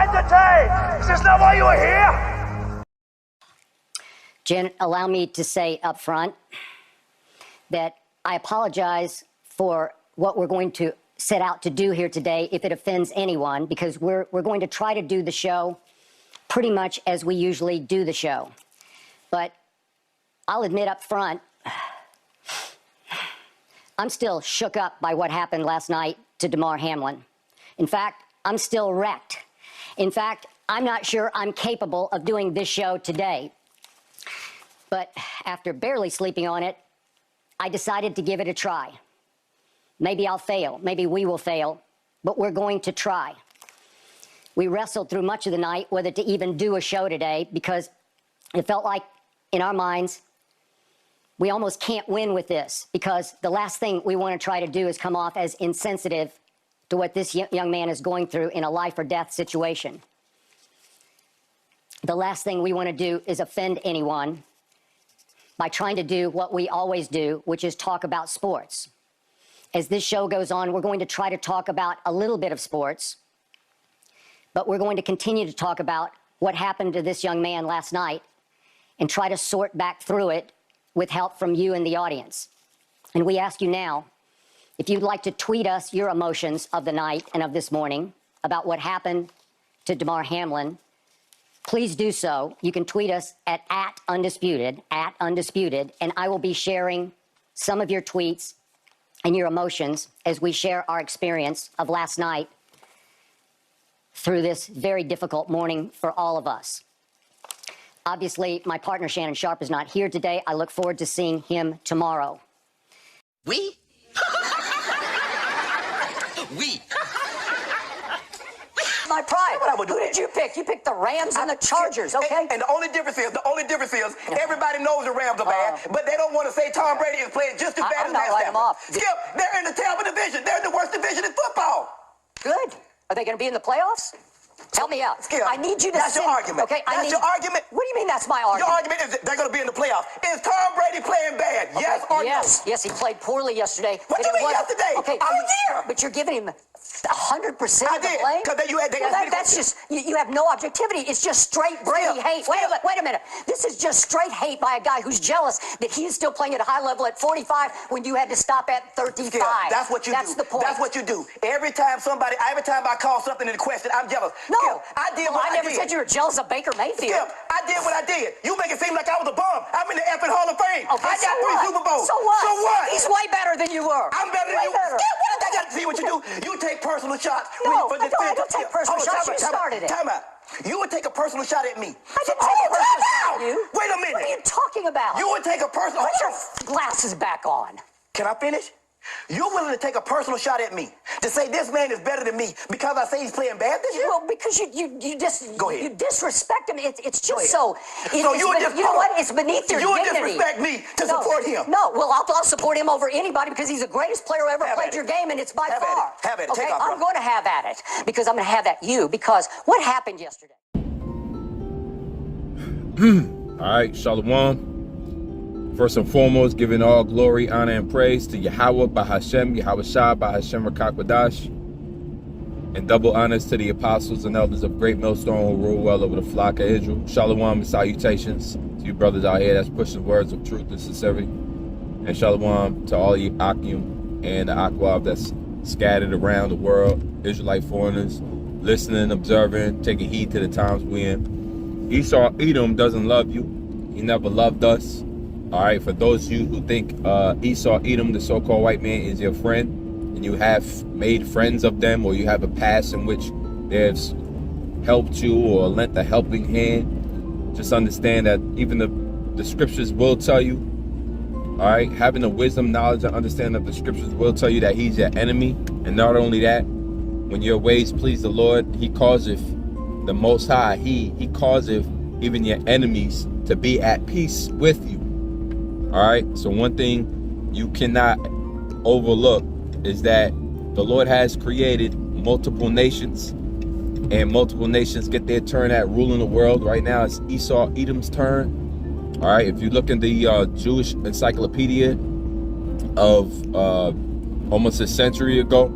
entertain. Is this not why you are here? Jen, allow me to say up front that I apologize for what we're going to set out to do here today if it offends anyone, because we're going to try to do the show pretty much as we usually do the show. But I'll admit up front, I'm still shook up by what happened last night to Damar Hamlin. In fact, I'm still wrecked. In fact, I'm not sure I'm capable of doing this show today. But after barely sleeping on it, I decided to give it a try. Maybe I'll fail, maybe we will fail, but we're going to try. We wrestled through much of the night whether to even do a show today, because it felt like, in our minds, we almost can't win with this, because the last thing we want to try to do is come off as insensitive to what this young man is going through in a life or death situation. The last thing we want to do is offend anyone by trying to do what we always do, which is talk about sports. As this show goes on, we're going to try to talk about a little bit of sports, but we're going to continue to talk about what happened to this young man last night and try to sort back through it with help from you in the audience. And we ask you now, if you'd like to tweet us your emotions of the night and of this morning about what happened to Damar Hamlin, please do so. You can tweet us at @undisputed, and I will be sharing some of your tweets and your emotions as we share our experience of last night through this very difficult morning for all of us. Obviously, my partner Shannon Sharp is not here today. I look forward to seeing him tomorrow. We? We. My pride. What I would do. Who did you pick? You picked the Rams and the Chargers, okay? And the only difference is, everybody knows the Rams are bad, but they don't want to say Tom Brady is playing just as bad as Matt Stafford. Skip, they're in the Tampa division. They're in the worst division in football. Good. Are they going to be in the playoffs? Help me out. Skip, I need you to That's your argument. Okay, That's your argument. What do you mean that's my argument? Your argument is that they're going to be in the playoffs. Is Tom Brady playing bad? Okay. Yes or no? Yes, he played poorly yesterday. What do you mean yesterday? Okay, all year. But you're giving him 100% I of the did, blame? because That's just, you have no objectivity. It's just straight Brady hate. Wait a minute. This is just straight hate by a guy who's jealous that he's still playing at a high level at 45 when you had to stop at 35. That's what you do. That's the point. That's what you do. Every time I call something into question, I'm jealous. No. Skip, I did what I never did. said you were jealous of Baker Mayfield. Skip, I did what I did. You make it seem like I was a bum. I'm in the effing Hall of Fame. Okay, I got three Super Bowls. So what? So what? He's way better than you were. I'm better than you. Better. Skip, what I got to see what you do? You take personal shots. No, I don't take personal shots. You started it. Time out. You would take a personal shot at me. I didn't take a personal shot at you. Wait a minute. What are you talking about? You would take a personal... Put your glasses back on. Can I finish? You're willing to take a personal shot at me to say this man is better than me because I say he's playing bad this year? Well, because you just Go ahead. you disrespect him. It's just so. You know what? It's beneath your you dignity. You would disrespect me to support him. No, well, I'll support him over anybody because he's the greatest player who ever played your game, and it's by far. Have at it. Okay, Take off, I'm going to have at it because I'm going to have at you because what happened yesterday? All right, Shalom. First and foremost, giving all glory, honor, and praise to Yahweh Bahashem, Yahweh Shah Bahashem Rakakwadash, and double honors to the apostles and elders of Great Millstone who rule well over the flock of Israel. Shalom and salutations to you brothers out here that's pushing words of truth and sincerity. And shalom to all you Akim and the Akwav that's scattered around the world, Israelite foreigners, listening, observing, taking heed to the times we're in. Esau Edom doesn't love you. He never loved us. All right, for those of you who think Esau Edom, the so-called white man, is your friend, and you have made friends of them, or you have a past in which they've helped you or lent a helping hand, just understand that even the scriptures will tell you, all right, having the wisdom, knowledge, and understanding of the scriptures will tell you that he's your enemy. And not only that, when your ways please the Lord, he causeth the Most High, he causeth even your enemies to be at peace with you. All right, so one thing you cannot overlook is that the Lord has created multiple nations, and multiple nations get their turn at ruling the world. Right now, it's Esau Edom's turn. All right, if you look in the Jewish encyclopedia of almost a century ago,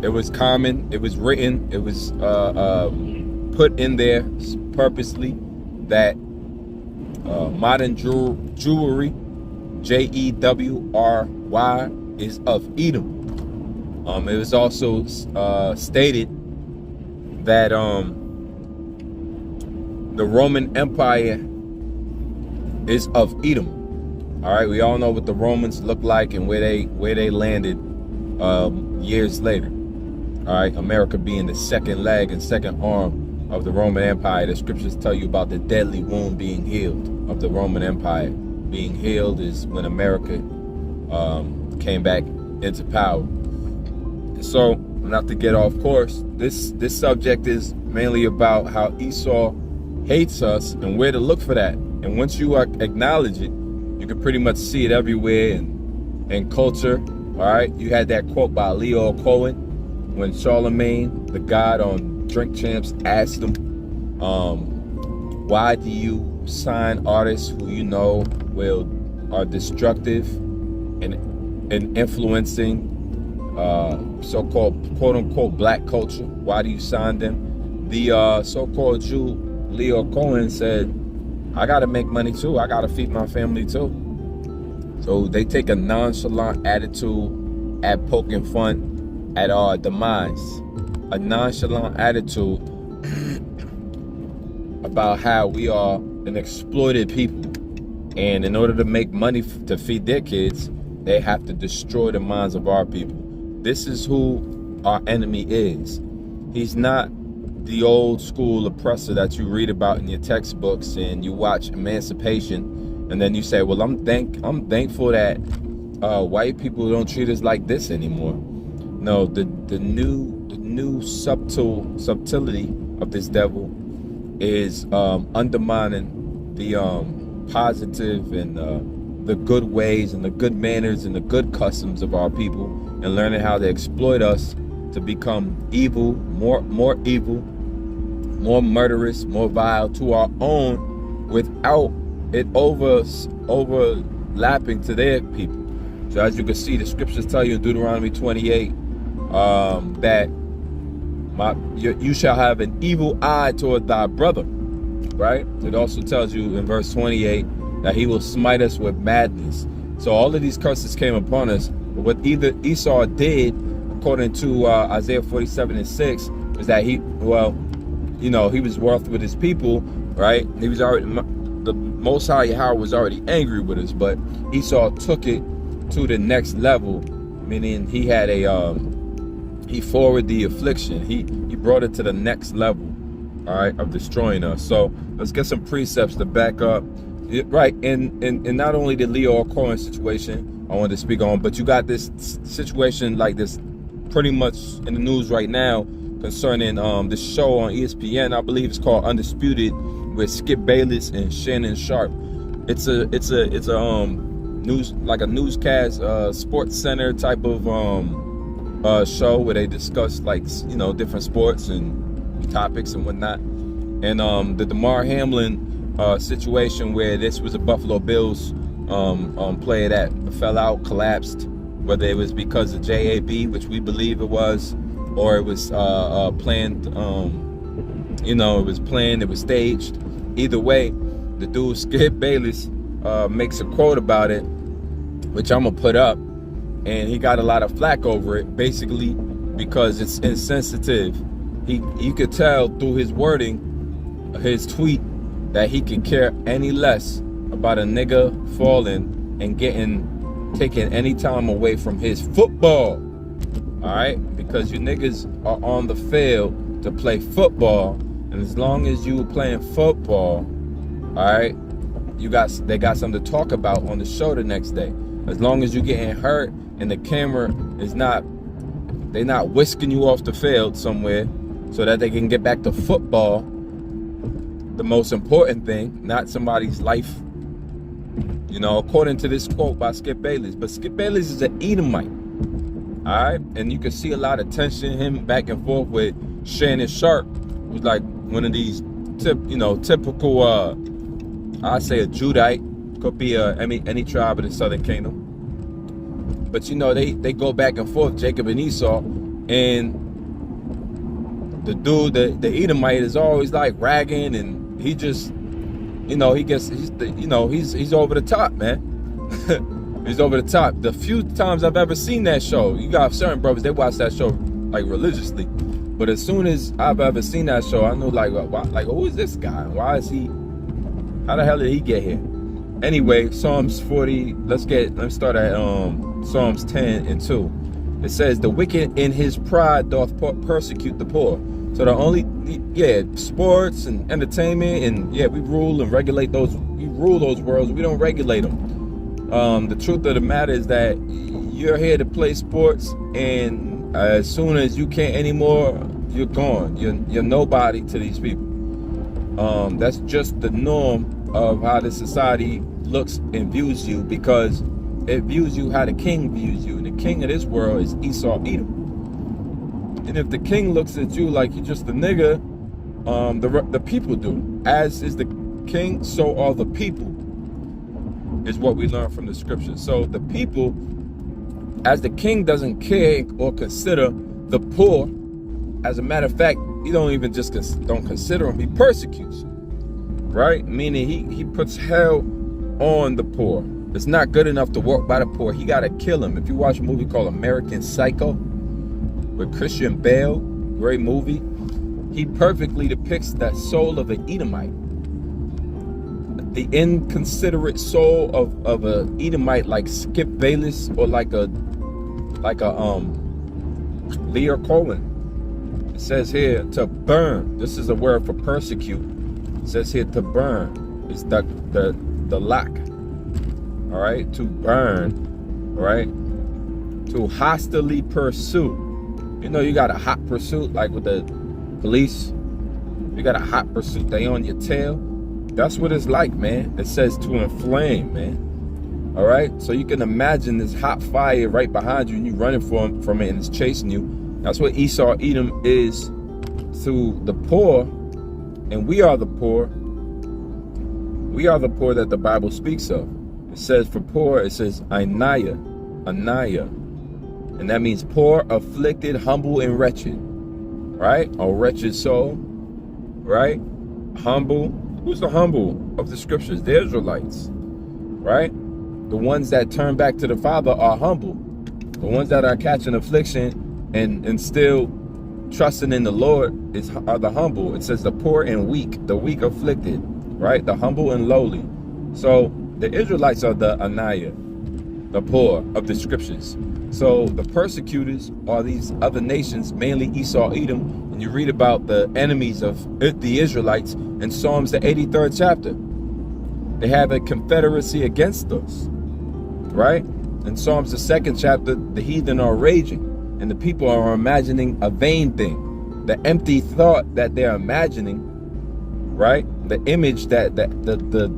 It was common. It was written. It was put in there purposely that modern jewelry, Jewry, is of Edom. It was also stated that the Roman Empire is of Edom. All right, we all know what the Romans look like and where they landed years later. All right, America being the second leg and second arm of the Roman Empire. The scriptures tell you about the deadly wound being healed of the Roman Empire. Being healed is when America came back into power. So, not to get off course, this subject is mainly about how Esau hates us and where to look for that. And once you acknowledge it, you can pretty much see it everywhere in culture. All right, you had that quote by Leo Cohen when Charlemagne, the god on Drink Champs, asked him, why do you sign artists who you know are destructive and influencing so-called quote-unquote black culture? Why do you sign them? The so-called Jew Leo Cohen said, I gotta make money too. I gotta feed my family too. So they take a nonchalant attitude at poking fun at our demise. A nonchalant attitude about how we are an exploited people. And in order to make money to feed their kids, they have to destroy the minds of our people. This is who our enemy is. He's not the old school oppressor that you read about in your textbooks and you watch Emancipation, and then you say, well, I'm thankful that white people don't treat us like this anymore. No, the new subtlety of this devil is undermining the positive and the good ways and the good manners and the good customs of our people, and learning how to exploit us to become evil, more evil, more murderous, more vile to our own, without it overlapping to their people. So as you can see, the scriptures tell you in Deuteronomy 28 that you shall have an evil eye toward thy brother, right? It also tells you in verse 28 that he will smite us with madness. So all of these curses came upon us. But what either Esau did, according to Isaiah 47:6, was that he was wroth with his people, right? He was already, the Most High Yahweh was already angry with us, but Esau took it to the next level, meaning he had he forwarded the affliction. He brought it to the next level, all right, of destroying us. So let's get some precepts to back up, right? And not only the Leo Cohen situation I wanted to speak on, but you got this situation like this pretty much in the news right now concerning this show on ESPN. I believe it's called Undisputed, with Skip Bayless and Shannon Sharp. It's a news, like a newscast, sports center type of show where they discuss, like, different sports and topics and whatnot. And the Damar Hamlin situation, where this was a Buffalo Bills player that fell out, collapsed, whether it was because of JAB, which we believe it was, or it was planned. It was planned, it was staged. Either way, the dude Skip Bayless makes a quote about it, which I'm gonna put up, and he got a lot of flack over it, basically because it's insensitive. You could tell through his wording, his tweet, that he could care any less about a nigga falling and taking any time away from his football. All right, because you niggas are on the field to play football, and as long as you were playing football, all right, they got something to talk about on the show the next day. As long as you're getting hurt and the camera is they're not whisking you off the field somewhere so that they can get back to football, the most important thing, not somebody's life, according to this quote by Skip Bayless. But Skip Bayless is an Edomite, all right? And you can see a lot of tension, him back and forth with Shannon Sharp, who's like one of these typical, I say a Judite, could be any tribe of the Southern Kingdom. But they go back and forth, Jacob and Esau, And the dude, the Edomite, is always like ragging, and he just, he's over the top, man. He's over the top. The few times I've ever seen that show, you got certain brothers, they watch that show like religiously. But as soon as I've ever seen that show, I know who is this guy? Why is he? How the hell did he get here? Anyway, Psalms 40. Let's start at Psalms 10 and 2. It says, "The wicked in his pride doth persecute the poor." So the only, sports and entertainment, and we rule and regulate those. We rule those worlds. We don't regulate them. The truth of the matter is that you're here to play sports, and as soon as you can't anymore, you're gone. You're nobody to these people. That's just the norm of how the society looks and views you, because it views you how the king views you. And the king of this world is Esau Edom. And if the king looks at you like you're just a nigga, the people do. As is the king, so are the people, is what we learn from the scriptures. So the people, as the king doesn't care or consider the poor, as a matter of fact, he don't even just don't consider them, he persecutes them, right? Meaning he puts hell on the poor. It's not good enough to walk by the poor. He got to kill him. If you watch a movie called American Psycho with Christian Bale, great movie, he perfectly depicts that soul of an Edomite. The inconsiderate soul of a Edomite, like Skip Bayless, or like a Lear Cohen. It says here to burn. This is a word for persecute. It says here to burn. It's the lack. All right, to burn. All right, to hostilely pursue. You know, you got a hot pursuit, like with the police. You got a hot pursuit. They on your tail. That's what it's like, man. It says to inflame, man. All right, so you can imagine this hot fire right behind you, and you running from it, and it's chasing you. That's what Esau Edom is to the poor, and we are the poor. We are the poor that the Bible speaks of. It says for poor, it says Anaya, and that means poor, afflicted, humble, and wretched. Right? A wretched soul. Right? Humble. Who's the humble of the scriptures? The Israelites. Right? The ones that turn back to the Father are humble. The ones that are catching affliction and still trusting in the Lord are the humble. It says the poor and weak, the weak afflicted, right? The humble and lowly. So the Israelites are the Anaya, the poor of the scriptures. So the persecutors are these other nations, mainly Esau Edom. And you read about the enemies of the Israelites in Psalms the 83rd chapter. They have a confederacy against us, right? In Psalms the 2nd chapter, the heathen are raging, and the people are imagining a vain thing. The empty thought that they're imagining, right? The image the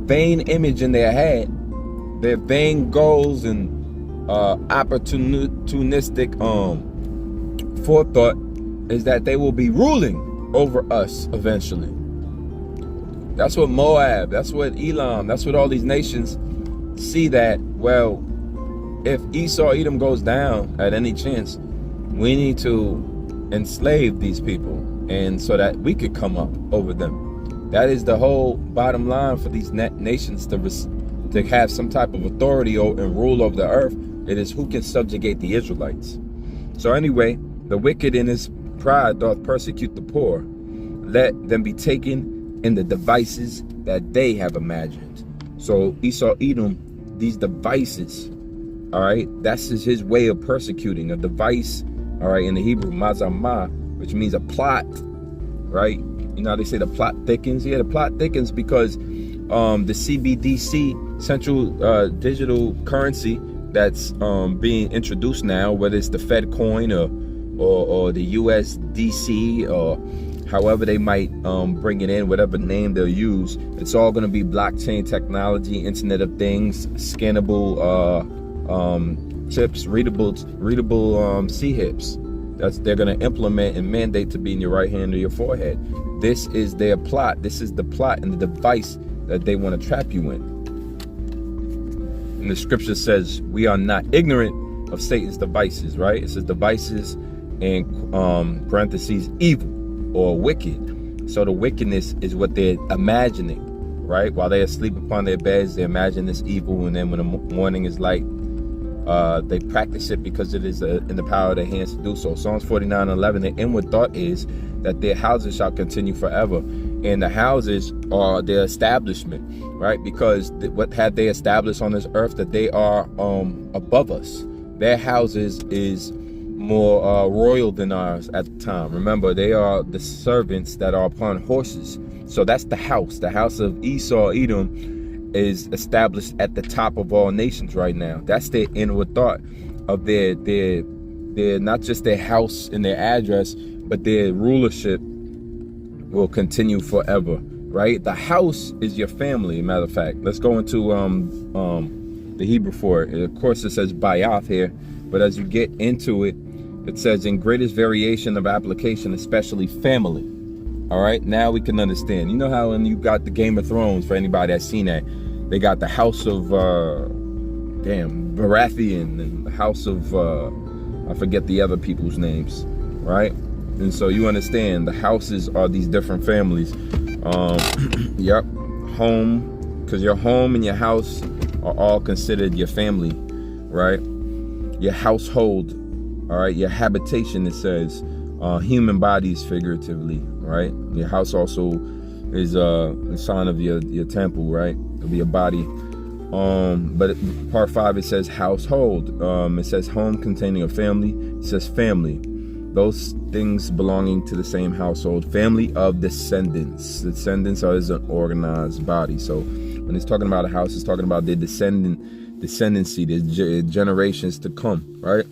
vain image in their head, their vain goals and opportunistic forethought is that they will be ruling over us eventually. That's what Moab, that's what Elam, that's what all these nations see, that, well, if Esau Edom goes down at any chance, we need to enslave these people, and so that we could come up over them. That is the whole bottom line for these nations to have some type of authority and rule over the earth. It is who can subjugate the Israelites. So anyway, the wicked in his pride doth persecute the poor. Let them be taken in the devices that they have imagined. So Esau Edom, these devices, all right, that's his way of persecuting. A device, all right, in the Hebrew, mazamah, which means a plot, right? You know how they say the plot thickens? Yeah, the plot thickens because the CBDC, Central Digital Currency, that's being introduced now, whether it's the Fed coin or the USDC, or however they might bring it in, whatever name they'll use, it's all going to be blockchain technology, Internet of Things, scannable chips, readable C-hips. They're going to implement and mandate to be in your right hand or your forehead. This is their plot. This is the plot and the device that they want to trap you in. And the scripture says, we are not ignorant of Satan's devices, right? It says devices in parentheses evil or wicked. So the wickedness is what they're imagining, right? While they're asleep upon their beds, they imagine this evil, and then when the morning is light, they practice it because it is in the power of their hands to do so. Psalms 49:11, the inward thought is that their houses shall continue forever. And the houses are their establishment, right? Because what had they established on this earth, that they are above us. Their houses is more royal than ours at the time. Remember, they are the servants that are upon horses. So that's the house. The house of Esau, Edom, is established at the top of all nations right now. That's their inward thought of their not just their house and their address, but their rulership will continue forever, right? The house is your family. Matter of fact, let's go into the Hebrew for it. Of course, it says bayath here, but as you get into it, it says in greatest variation of application, especially family. All right, now we can understand. You know how when you got the Game of Thrones, for anybody that's seen that, they got the house of Baratheon and the house of I forget the other people's names, right? And so you understand the houses are these different families. Yep, home, because your home and your house are all considered your family, right? Your household, all right, your habitation, it says, human bodies figuratively, right? Your house also is a sign of your temple, right? Of your body. But part 5, it says household. It says home containing a family. It says family. Those things belonging to the same household. Family of descendants. Descendants is an organized body. So when it's talking about a house, it's talking about their descendancy, their generations to come, right?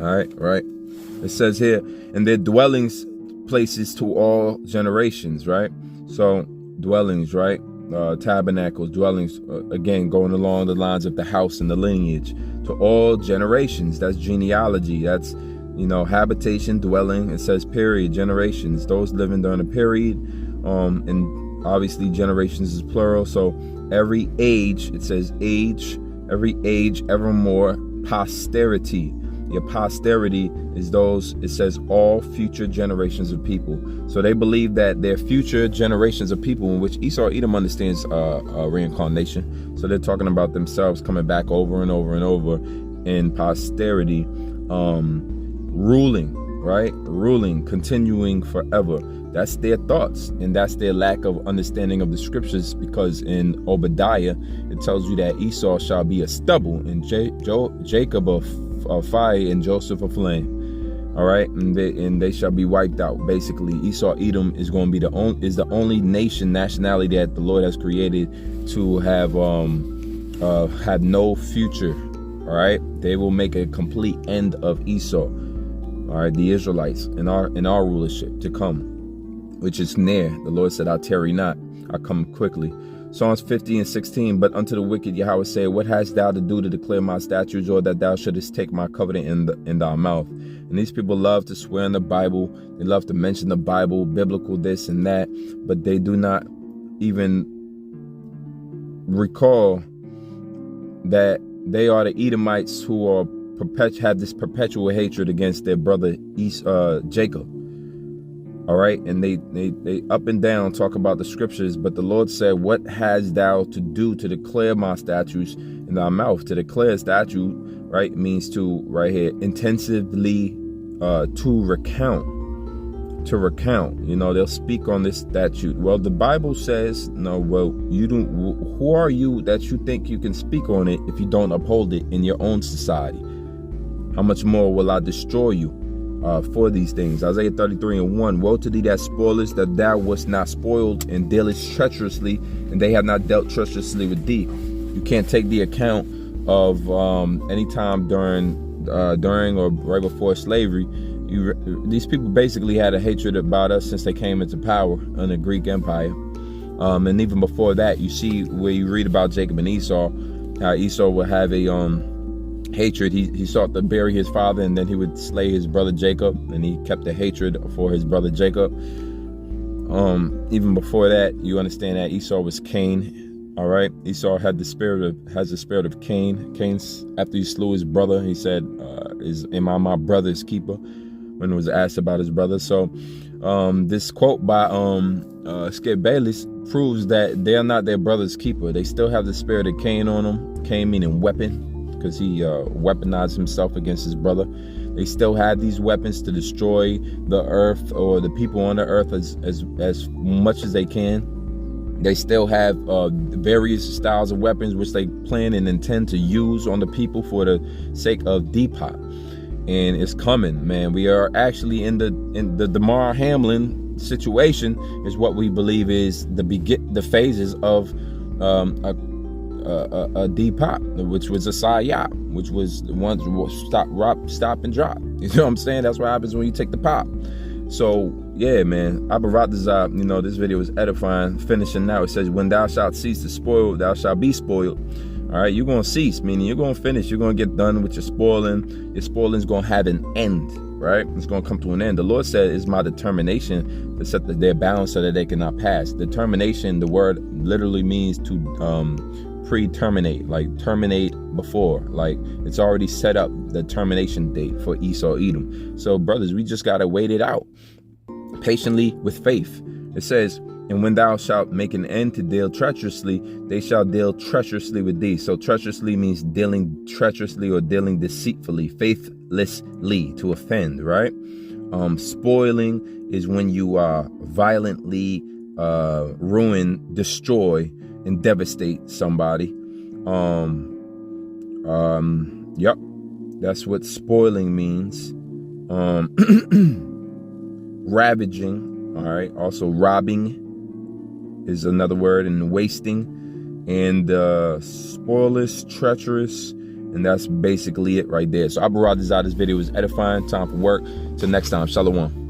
All right, right. It says here, and their dwellings places to all generations, right? So dwellings, right? Tabernacles, dwellings, again, going along the lines of the house and the lineage to all generations. That's genealogy. That's, habitation, dwelling. It says period, generations, those living during a period. And obviously generations is plural. So every age, it says age, every age, evermore, posterity. Your posterity is those, it says all future generations of people. So they believe that their future generations of people, in which Esau Edom understands reincarnation. So they're talking about themselves coming back over and over and over in posterity, ruling, right? Ruling, continuing forever. That's their thoughts, and that's their lack of understanding of the scriptures, because in Obadiah, it tells you that Esau shall be a stubble, and Jacob a fire, and Joseph a flame. All right, and they shall be wiped out. Basically, Esau Edom is going to be the only nationality that the Lord has created to have no future. All right, they will make a complete end of Esau. All right, the Israelites in our rulership to come, which is near. The Lord said, "I tarry not, I come quickly." Psalms 50:16, but unto the wicked Yahweh said, what hast thou to do to declare my statutes, or that thou shouldest take my covenant in thy mouth? And these people love to swear in the Bible. They love to mention the Bible, biblical this and that, but they do not even recall that they are the Edomites who are have this perpetual hatred against their brother Jacob. All right, and they up and down talk about the scriptures, but the Lord said, what hast thou to do to declare my statutes in thy mouth? To declare a statute, right, means to, right here, intensively to recount. They'll speak on this statute. Well, the Bible says, no, well, you don't. Who are you that you think you can speak on it if you don't uphold it in your own society? How much more will I destroy you for these things? Isaiah 33:1, woe to thee that spoilest, that thou wast not spoiled, and dealest treacherously, and they have not dealt treacherously with thee. You can't take the account of any time during or right before slavery. These people basically had a hatred about us since they came into power in the Greek Empire. And even before that, you see where you read about Jacob and Esau, how Esau would have a hatred. He sought to bury his father, and then he would slay his brother Jacob, and he kept the hatred for his brother Jacob. Even before that, you understand that Esau was Cain, All right, Esau has the spirit of Cain. Cain's, after he slew his brother, he said, am I my brother's keeper? When it was asked about his brother. So this quote by Skip Bayless proves that they are not their brother's keeper. They still have the spirit of Cain on them. Cain meaning weapon, because he weaponized himself against his brother. They still had these weapons to destroy the earth or the people on the earth as much as they can. They still have various styles of weapons which they plan and intend to use on the people for the sake of Depop. And it's coming, man. We are actually in the Damar Hamlin situation is what we believe is the phases of a Depop, which was a psyop, which was the ones stop and drop. You know what I'm saying? That's what happens when you take the pop. So yeah, man, Abaratazab, you know, this video is edifying. Finishing now, it says, when thou shalt cease to spoil, thou shalt be spoiled. All right, you're going to cease, meaning you're going to finish. You're going to get done with your spoiling. Your spoiling is going to have an end, right? It's going to come to an end. The Lord said, it's my determination to set their bounds so that they cannot pass. Determination, the word literally means to pre-terminate, like terminate before. Like it's already set up the termination date for Esau Edom. So brothers, we just got to wait it out patiently with faith. It says, and when thou shalt make an end to deal treacherously, they shall deal treacherously with thee. So treacherously means dealing treacherously or dealing deceitfully, faithlessly, to offend, right? Spoiling is when you violently ruin, destroy, and devastate somebody. Yep, that's what spoiling means. Ravaging, all right. Also robbing is another word, and wasting, and spoilers, treacherous, and that's basically it right there. So Abaratazab, this video was edifying. Time for work. Till next time, Shalom.